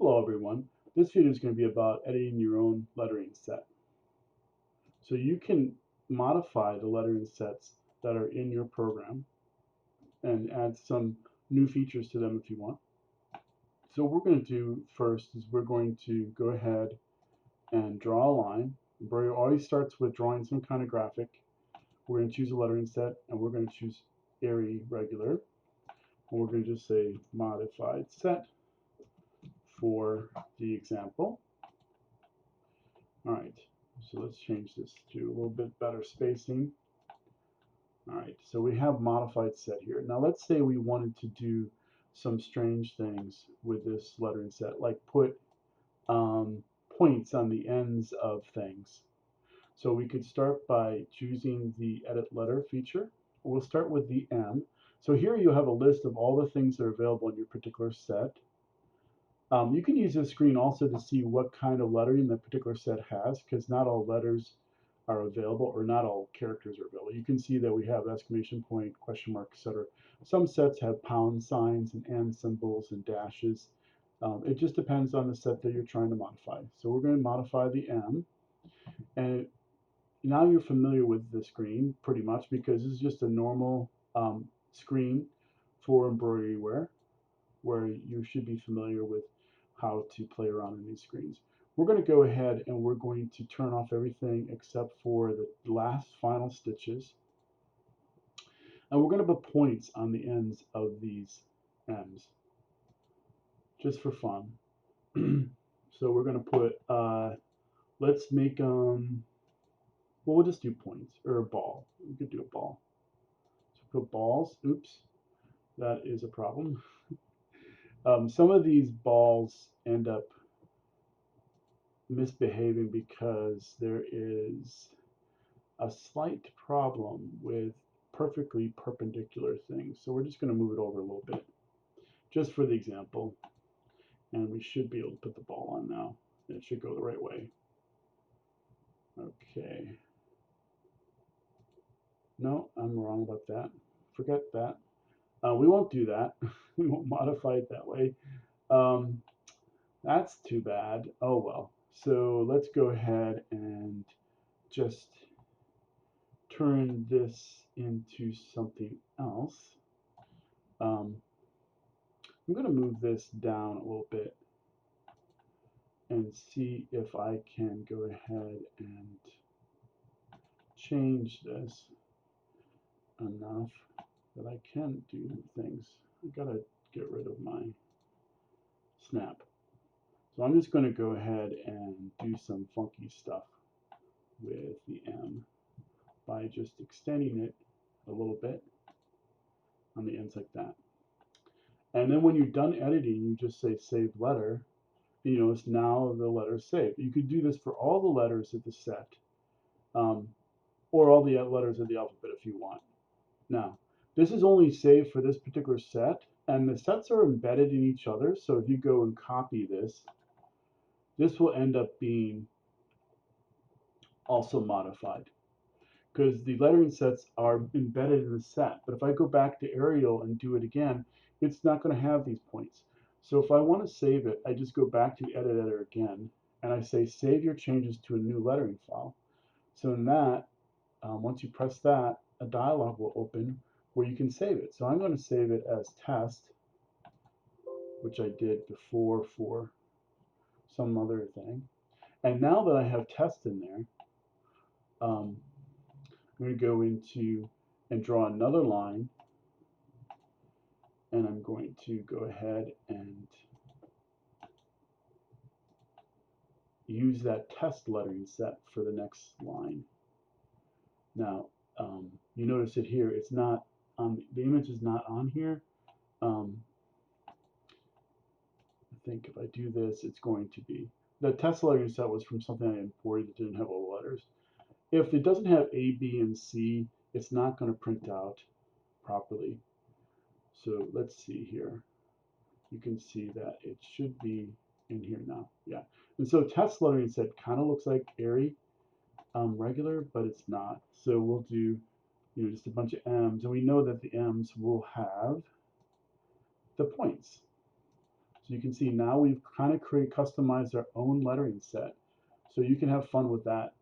Hello everyone. This video is going to be about editing your own lettering set. So you can modify the lettering sets that are in your program and add some new features to them if you want. So what we're going to do first is we're going to go ahead and draw a line. Embroidery always starts with drawing some kind of graphic. We're going to choose a lettering set and we're going to choose Erie regular. And we're going to just say modified set for the example. All right, so let's change this to a little bit better spacing. All right, so we have modified set here. Now let's say we wanted to do some strange things with this lettering set, like put points on the ends of things. So we could start by choosing the edit letter feature. We'll start with the M. So here you have a list of all the things that are available in your particular set. You can use this screen also to see what kind of lettering the particular set has, because not all letters are available, or not all characters are available. You can see that we have exclamation point, question mark, etc. Some sets have pound signs and and symbols and dashes. It just depends on the set that you're trying to modify. So we're going to modify the M, and now you're familiar with the screen pretty much, because this is just a normal screen for embroidery where you should be familiar with how to play around in these screens. We're going to go ahead and we're going to turn off everything except for the last final stitches. And we're going to put points on the ends of these M's, just for fun. So we're going to put, let's make them, well, we'll just do points, or a ball. We could do a ball. So put balls, oops, that is a problem. Some of these balls end up misbehaving because there is a slight problem with perfectly perpendicular things. So we're just going to move it over a little bit, just for the example. And we should be able to put the ball on now. It should go the right way. Okay. No, I'm wrong about that. Forget that. We won't do that. We won't modify it that way. Um, that's too bad. Oh well. So let's go ahead and just turn this into something else. I'm going to move this down a little bit and see if I can go ahead and change this enough that I can do things. I gotta get rid of my snap. So I'm just going to go ahead and do some funky stuff with the M by just extending it a little bit on the ends like that. And then when you're done editing, you just say save letter. You notice now the letter is saved. You could do this for all the letters of the set, um, or all the letters of the alphabet if you want. Now, this is only saved for this particular set, and the sets are embedded in each other. So if you go and copy this, this will end up being also modified, because the lettering sets are embedded in the set. But if I go back to Arial and do it again, it's not going to have these points. So if I want to save it, I just go back to Edit Editor again, and I say save your changes to a new lettering file. So in that, once you press that, a dialog will open where you can save it. So I'm going to save it as test, which I did before for some other thing. And now that I have test in there, I'm going to go into and draw another line, and I'm going to go ahead and use that test lettering set for the next line. Now, you notice it here, it's not on, the image is not on here. I think if I do this, it's going to be, the test lettering set was from something I imported that didn't have all the letters. If it doesn't have A, B, and C, it's not going to print out properly. So let's see here. You can see that it should be in here now. Yeah. And so test lettering set kind of looks like Erie regular, but it's not. So we'll do, just a bunch of M's, and we know that the M's will have the points. So you can see now we've kind of customized our own lettering set. So you can have fun with that.